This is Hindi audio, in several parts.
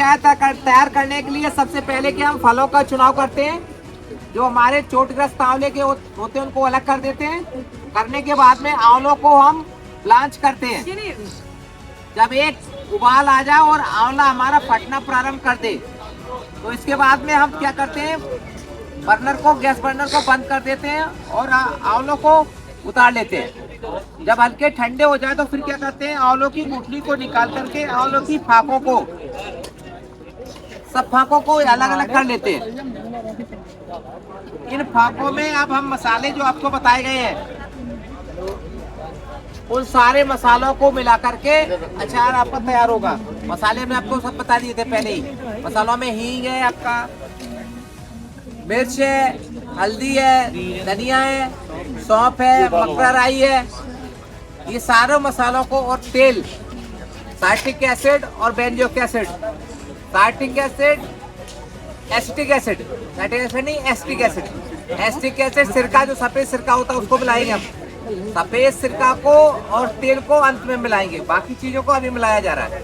चाय तैयार करने के लिए सबसे पहले कि हम फलों का चुनाव करते हैं। जो हमारे चोटग्रस्त आंवले के होते हैं उनको अलग कर देते हैं। करने के बाद में आंवलों को हम ब्लांच करते हैं। जब एक उबाल आ जाए और आंवला हमारा फटना प्रारंभ कर दे तो इसके बाद में हम क्या करते हैं, गैस बर्नर को बंद कर देते हैं और आंवलों को उतार लेते हैं। जब हल्के ठंडे हो जाए तो फिर क्या करते हैं, आंवलों की गुठली को निकाल करके आंवलों की फाकों को, सब फाकों को अलग अलग कर लेते हैं। इन फाकों में अब हम मसाले जो आपको बताए गए हैं उन सारे मसालों को मिला करके अचार आपका तैयार होगा। मसाले में आपको सब बता दिए थे पहले ही। मसालों में हींग है, आपका मिर्च है, हल्दी है, धनिया है, सौंफ है, मक्खन राई है। ये सारे मसालों को और तेल, साइट्रिक एसिड और benzoic acid, citric acid, acetic acid, citric acid नहीं एसिटिक एसिड, एसिटिक एसिड सिरका, जो सफेद सिरका होता है उसको मिलाएंगे हम। सफेद सिरका को और तेल को अंत में मिलाएंगे, बाकी चीजों को अभी मिलाया जा रहा है।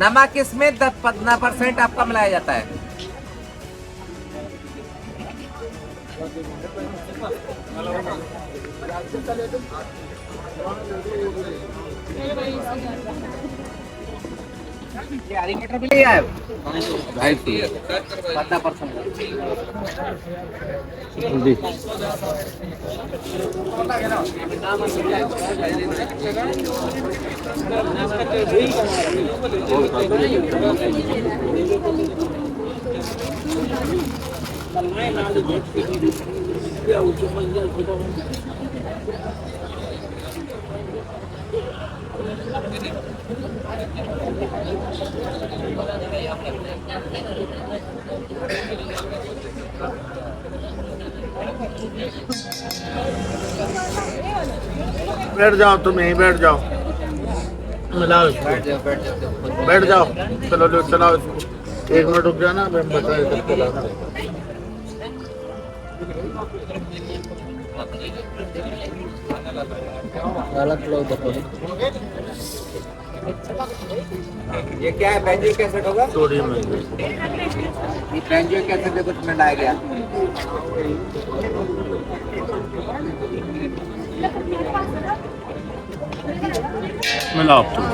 नमक इसमें 10-15% आपका मिलाया जाता है। हरी मटर भी ले आए 15%। बैठ जाओ, तुम यहीं बैठ जाओ, मिलाओ इसको। बैठ जाओ, चलो लो, चलाओ इसको। 1 मिनट रुक जाना, मैं बता चलाना। ये क्या है, बेंजोइक एसिड होगा? सोडियम है ये बेंजोइक एसिड में कुछ मिलाया गया। मिलाओ तुम,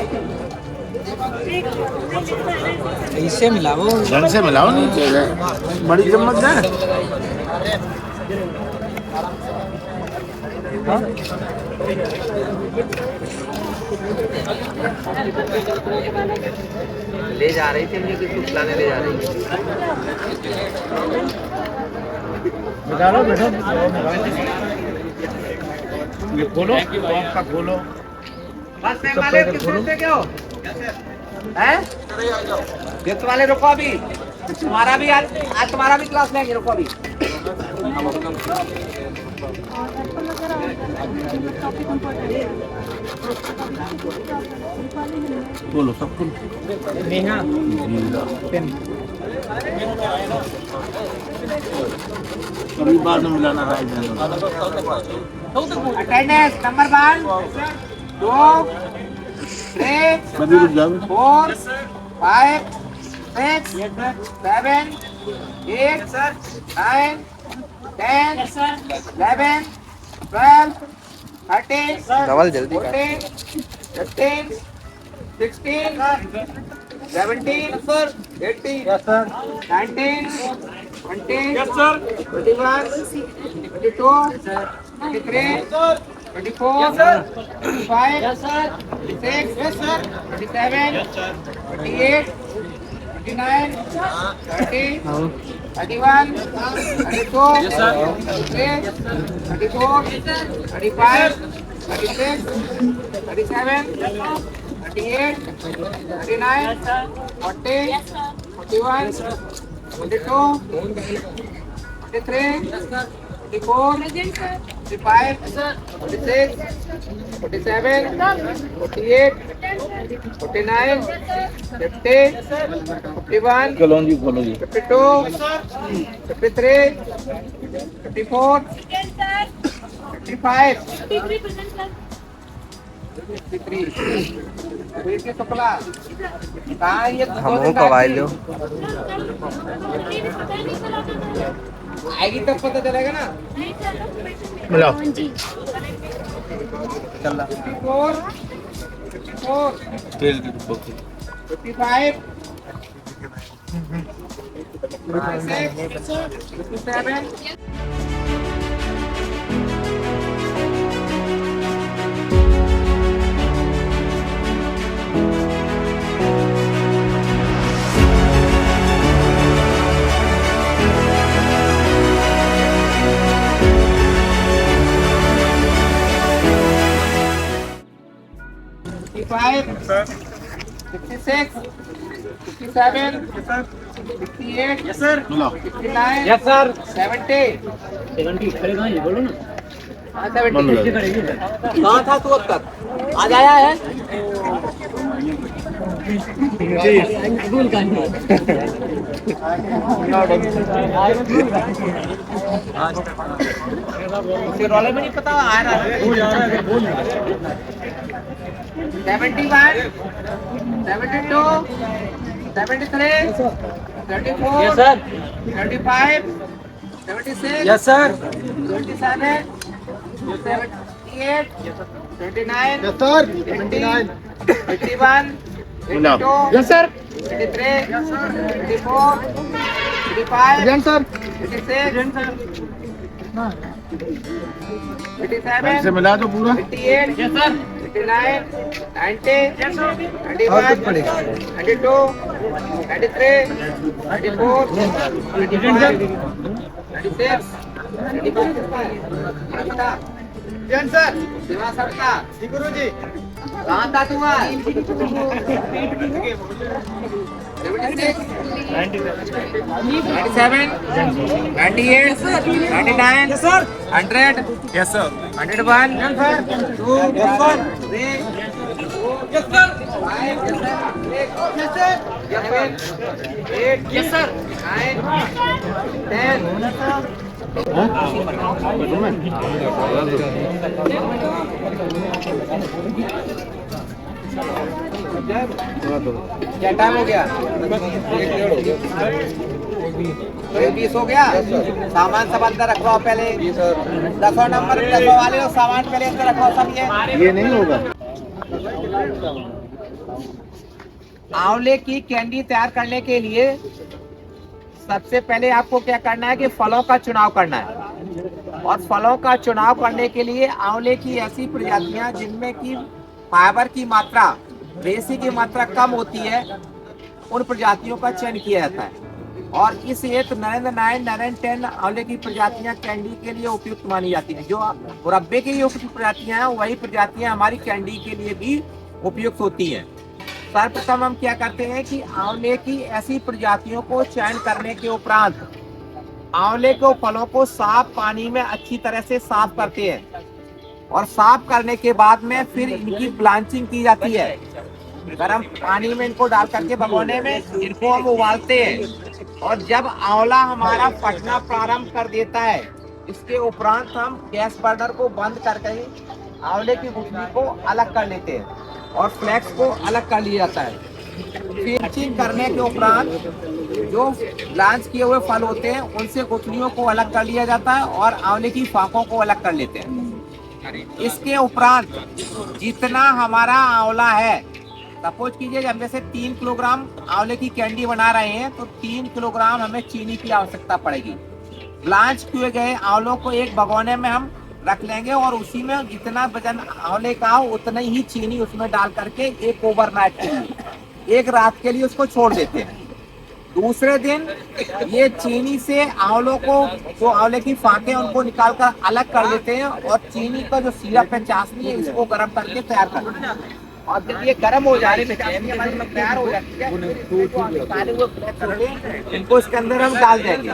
इससे मिलाओ, ढंग से मिलाओ, नहीं बड़ी चम्मच है। ले जा रही थी, मुझे कुछ खिलाने ले जा रही थी। निकालो बेटा, ये खोलो, आपका खोलो। बस में वाले कितने से क्यों हैं? गिफ्ट वाले रुको अभी, तुम्हारा भी आज तुम्हारा भी क्लास लेंगे, रुको अभी। बोलो सब कुछ। कभी बाद में मिलाना है। अटेंडेंस नंबर 1 2 3 4 5 6 7 8 9 10 11 12 13 14 15 16 17 18 19 20 21 22 23 24 25 26 27 28 29 30 31 32 33 34 35 36 37 38 39 40 41 42 43 44 45 46 47 48 49 50 51 कलौंजी खोलो जी। 52 53 54 55 शुक्ला कहाँ ये हमको कवाई लो। आएगी तब पता चलेगा ना। मिलाओ। 54 55 55 56 57 58 यस सर। 59 yes sir. 70 खड़े कहाँ ये बोलो ना। कहाँ था तू अब तक? आज आया है? उसे रोले में नहीं पता आ रहा है। 71 72 73 34 yes sir. 35 76 yes sir. 27 78 29 yes sir. 29 81 मिलाओ। 82 यस सर। 83 84 85 जन सर 86 से 87 मिला दो पूरा। 88 यस सर। 89 90 yes sir. 91 92 93 94 95 96 जन सर। सेवा सकता गुरु जी। कहाँ था तू आज? 97 98 99 100 yes sir. 101 2 3 yes sir. 5 8 yes sir. 9 10 क्या टाइम हो गया? 20 हो गया। सामान सब अंदर रखवाओ पहले। 10 नंबर 10 वाले और सामान पहले अंदर रखवाओ सब। ये नहीं होगा। आंवले की कैंडी तैयार करने के लिए सबसे पहले आपको क्या करना है कि फलों का चुनाव करना है। और फलों का चुनाव करने के लिए आंवले की ऐसी प्रजातियां जिनमें की फाइबर की मात्रा, रेसी की मात्रा कम होती है, उन प्रजातियों का चयन किया जाता है। और इस हेतु नरेंद्र 9, नरेंद्र 10 आंवले की प्रजातियां कैंडी के लिए उपयुक्त मानी जाती हैं। जो मुरब्बे के लिए उपयुक्त प्रजातियां हैं, वही प्रजातियां हमारी कैंडी के लिए भी उपयुक्त होती हैं। सर्वप्रथम हम क्या करते हैं कि आंवले की ऐसी प्रजातियों को चयन करने के उपरांत आंवले को फलों को साफ पानी में अच्छी तरह से साफ करते हैं। और साफ करने के बाद में फिर इनकी ब्लांचिंग की जाती है। गर्म पानी में इनको डाल करके भगोने में इनको हम उबालते हैं। और जब आंवला हमारा फटना प्रारंभ कर देता है, इसके उपरांत हम गैस बर्नर को बंद करके आंवले की गुठली को अलग कर लेते हैं और फ्लेक्स को अलग कर लिया जाता है। फिल्चिंग करने के उपरांत जो ब्लांच किए हुए फल होते हैं उनसे गुठलियों को अलग कर लिया जाता है और आंवले की फाकों को अलग कर लेते हैं। इसके उपरांत जितना हमारा आंवला है, सपोज कीजिए हम जैसे 3 किलोग्राम आंवले की कैंडी बना रहे हैं तो 3 किलोग्राम हमें चीनी की आवश्यकता पड़ेगी। ब्लांच किए गए आंवलों को एक भगोने में हम रख लेंगे और उसी में जितना वजन आंवले का हो उतना ही चीनी उसमें डाल करके एक ओवरनाइट के लिए, एक रात के लिए उसको छोड़ देते हैं। दूसरे दिन ये चीनी से आंवलों को, जो आंवले की फाके उनको निकाल कर अलग कर देते हैं और चीनी का जो सिरप है, चाशनी है, इसको गर्म करके तैयार करते हैं। और जब ये गर्म हो जाने में तैयार हो जाती है, इनको इसके अंदर हम डाल देंगे।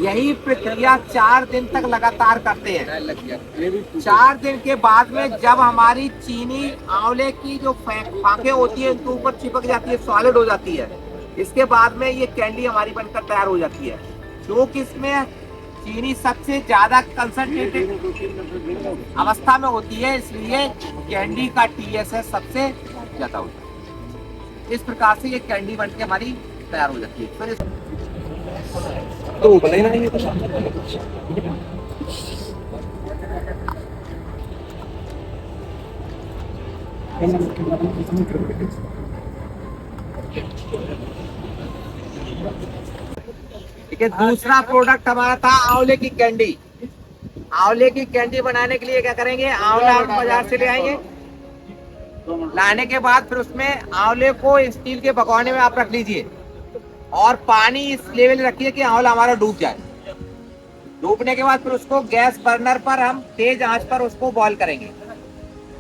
यही प्रक्रिया 4 दिन तक लगातार करते हैं। 4 दिन के बाद में जब हमारी चीनी आंवले की जो फाके होती है उनके ऊपर चिपक जाती है, सॉलिड हो जाती है, इसके बाद में ये कैंडी हमारी बनकर तैयार हो जाती है। क्योंकि इसमें चीनी सबसे ज्यादा कंसंट्रेटेड अवस्था में होती है, इसलिए कैंडी का TSS सबसे ज्यादा होता है। इस प्रकार से ये कैंडी बन के हमारी तैयार हो जाती है। फिर तो भले ना ये ठीक है। दूसरा प्रोडक्ट हमारा था आंवले की कैंडी। आंवले की कैंडी बनाने के लिए क्या करेंगे, आंवला हम बाजार से ले आएंगे, लाने के बाद फिर उसमें आंवले को स्टील के भगोने में आप रख लीजिए और पानी इस लेवल रखिए कि आंवला हमारा डूब जाए। डूबने के बाद फिर उसको गैस बर्नर पर हम तेज आंच पर उसको बॉईल करेंगे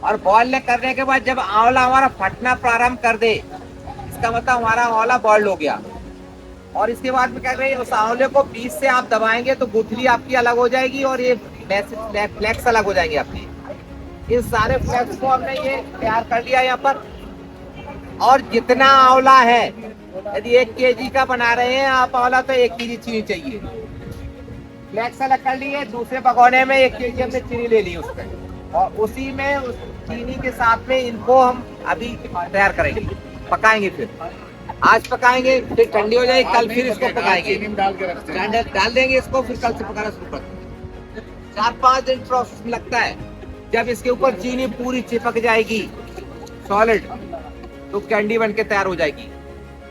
और बॉईल करने के बाद जब आंवला हमारा फटना प्रारंभ कर दे, इसका मतलब हमारा आंवला बॉइल्ड हो गया। और इसके बाद में क्या करेंगे, उस आंवले को बीच से आप दबाएंगे तो गुठली आपकी अलग हो जाएगी और ये फ्लेक्स अलग हो जाएंगे आपकी। इन सारे फ्लेक्स को हमने ये तैयार कर लिया यहाँ पर। और जितना आंवला है, यदि 1 kg का बना रहे हैं आप आंवला तो 1 kg चीनी चाहिए। फ्लेक्स अलग कर लिए, दूसरे भगोने में 1 kg हमने चीनी ले ली उसमें, और उसी में उस चीनी के साथ में इनको हम अभी तैयार करेंगे, पकाएंगे। फिर आज पकाएंगे, फिर ठंडी हो जाएगी, कल फिर इसको पकाएंगे, डाल देंगे इसको, फिर कल से पकाना शुरू करते हैं। 4-5 दिन प्रोसेस में लगता है। जब इसके ऊपर चीनी पूरी चिपक जाएगी सॉलिड, तो कैंडी बन के तैयार हो जाएगी।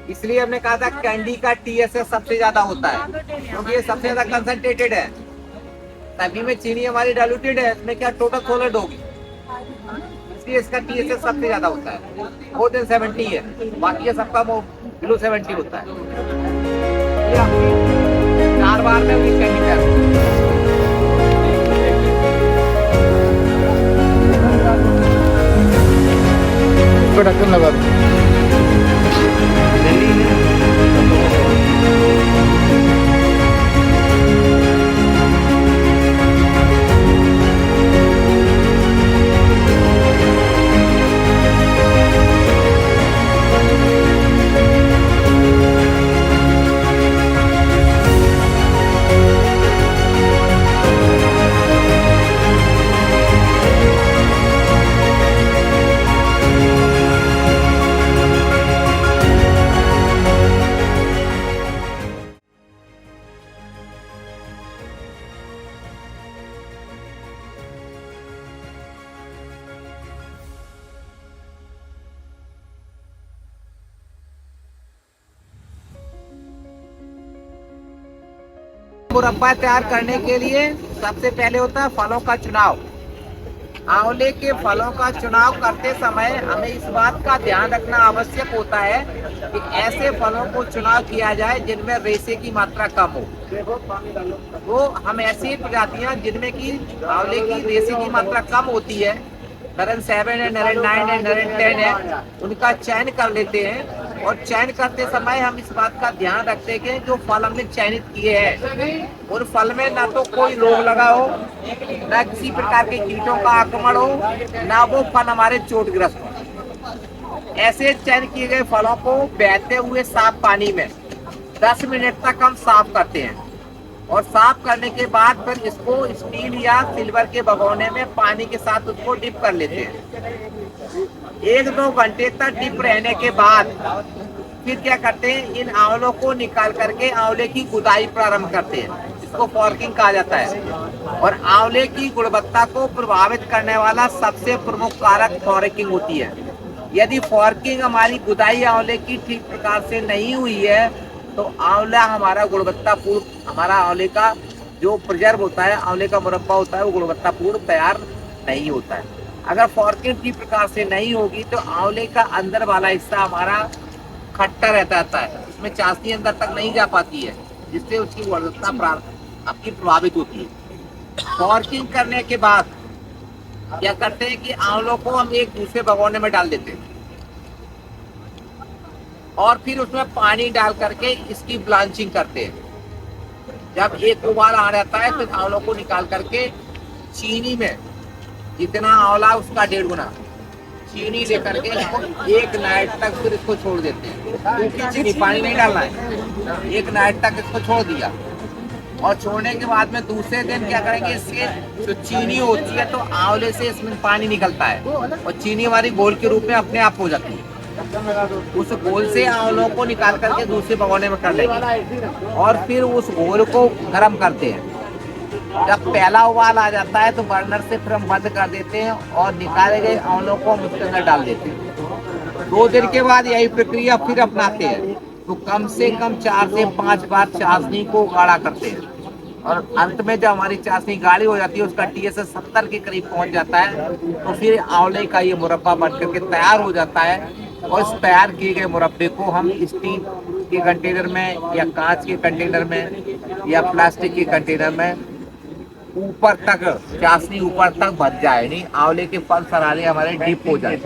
इसलिए हमने कहा था कैंडी का TSS सबसे ज्यादा होता है, क्योंकि ये सबसे ज्यादा कंसंट्रेटेड है। तभी में चीनी हमारी डाइल्यूटेड है, इसमें क्या टोटल सॉलिड होगी, इसलिए इसका TSS सबसे ज्यादा होता है। more than 70 है, बाकी ये सबका below 70 होता है। ये आपकी 4 बार में हुई कैंडी तैयार होती है। इसको ढक्कन लगा दो। मुरब्बा तैयार करने के लिए सबसे पहले होता है फलों का चुनाव। आंवले के फलों का चुनाव करते समय हमें इस बात का ध्यान रखना आवश्यक होता है कि ऐसे फलों को चुनाव किया जाए जिनमें रेशे की मात्रा कम हो। वो हम ऐसी प्रजातियां जिनमें की आंवले की रेशे की मात्रा कम होती है, नरन 7 है, नरन 9 है, नरन 10 है, उनका चयन कर लेते हैं। और चयन करते समय हम इस बात का ध्यान रखते हैं कि जो फल हमने चयनित किए हैं उन फल में ना तो कोई रोग लगा हो, ना किसी प्रकार के कीटों का आक्रमण हो, ना वो फल हमारे चोटग्रस्त हो। ऐसे चयन किए गए फलों को बहते हुए साफ पानी में 10 मिनट तक हम साफ करते हैं और साफ करने के बाद फिर इसको स्टील या सिल्वर के भगोने में पानी के साथ उसको डिप कर लेते हैं। 1-2 घंटे तक डिप रहने के बाद फिर क्या करते हैं, इन आंवलों को निकाल करके आंवले की गुदाई प्रारंभ करते हैं, इसको फॉर्किंग कहा जाता है। और आंवले की गुणवत्ता को प्रभावित करने वाला सबसे प्रमुख कारक फॉर्किंग होती है। यदि फॉर्किंग हमारी गुदाई आंवले की ठीक प्रकार से नहीं हुई है तो आंवला हमारा गुणवत्तापूर्ण, हमारा आंवले का जो प्रिजर्व होता है, आंवले का मुरब्बा होता है, वो गुणवत्तापूर्ण तैयार नहीं होता है। अगर फॉर्किंग ठीक प्रकार से नहीं होगी तो आंवले का अंदर वाला हिस्सा हमारा खट्टा रहता है, उसमें चाशनी अंदर तक नहीं जा पाती है, जिससे उसकी गुणवत्ता आपकी प्रभावित होती है। फॉर्किंग करने के बाद क्या करते हैं कि आंवलों को हम एक दूसरे भगोने में डाल देते हैं और फिर उसमें पानी डाल करके इसकी ब्लांचिंग करते हैं। जब एक उबाल आ जाता है फिर आंवलों को निकाल करके चीनी में जितना आंवला उसका 1.5 गुना चीनी लेकर के इसको 1 नाइट तक फिर इसको छोड़ देते हैं। चीनी पानी नहीं डालना है, 1 नाइट तक इसको छोड़ दिया। और छोड़ने के बाद में दूसरे दिन क्या करेंगे, इसके जो चीनी होती है तो आंवले से इसमें पानी निकलता है और चीनी हमारी घोल के रूप में अपने आप हो जाती है। उस घोल से आंवलों को निकाल करके दूसरे भगोने में कर लेंगे और फिर उस घोल को गर्म करते हैं। जब पहला उबाल आ जाता है तो बर्नर से फिर हम बंद कर देते हैं और निकाले गए आंवलों को हम उसके अंदर डाल देते हैं। 2 दिन के बाद यही प्रक्रिया फिर अपनाते हैं, तो कम से कम 4 से 5 बार चाशनी को गाढ़ा करते हैं और अंत में जब हमारी चाशनी गाढ़ी हो जाती है, उसका TSS 70 के करीब पहुंच जाता है, तो फिर आंवले का ये मुरब्बा बन करके तैयार हो जाता है। और इस तैयार किए गए मुरब्बे को हम स्टील के कंटेनर में या कांच के कंटेनर में या प्लास्टिक के कंटेनर में ऊपर तक चाशनी ऊपर तक भर जाए, नहीं आंवले के फल सरारे हमारे डिप हो जाए,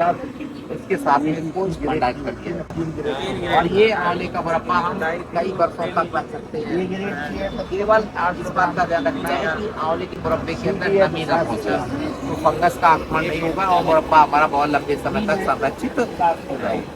इसके साथ में इसको बंदाई कर दिया। और ये आंवले का मुरब्बा हम कई वर्षों तक रख सकते हैं। केवल इस बात का ध्यान रखना है कि आंवले के मुरब्बे के अंदर नमी ना पहुंचे, तो फंगस का आक्रमण नहीं होगा और मुरब्बा हमारा बहुत लंबे समय तक संरक्षित रहेगा।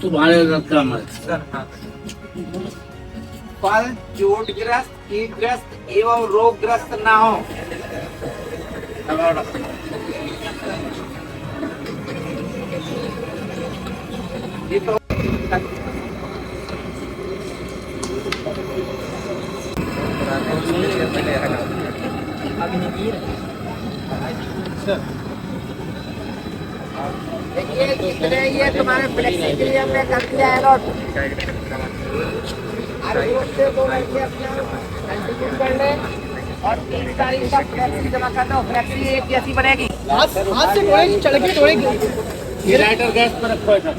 तुम्हारे रखा मत। फल चोटग्रस्त, कीटग्रस्त एवं रोगग्रस्त ना हो। ये तो देखिए कितने ये तुम्हारे फ्लेक्सी के लिए हमने कर दिया है नोट। आज रोज से 2 लड़के अपना कंटिन्यू कर ले और 3 तारीख तक फ्लेक्सी जमा कर दो। फ्लेक्सी एक जैसी बनेगी। हाथ से तोड़ेगी, चढ़ के तोड़ेगी। ये लाइटर गैस पर रखो ऐसा।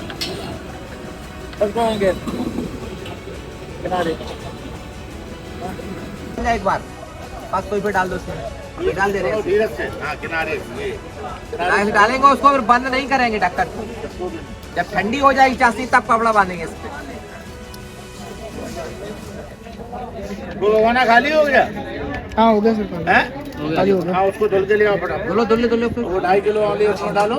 एक बार पास कोई पे डाल दो उसमें, ये डाल दे रहे हैं। धीरे से, हाँ किनारे ये। ऐसे डालेंगे उसको, फिर बंद नहीं करेंगे ढक्कन। जब ठंडी हो जाएगी चाशनी तब कपड़ा बांधेंगे इस पे। वो भगोना खाली हो गया? हाँ हो गया सर, हैं? खाली हो गया। हाँ उसको धुल के ले आओ फटाफट। धुलो धुलो धुलो फिर। वो 2.5 किलो आंवले उसमें डालो।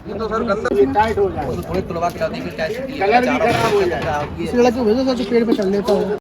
ये तो सर गंदा ये टाइट हो जाए, थोड़ी तुलवा के डाल दी फिर क्या कलर भी खराब हो जाए। इस लड़के को भेजो सर, जो पेड़ पे चल लेता हूँ।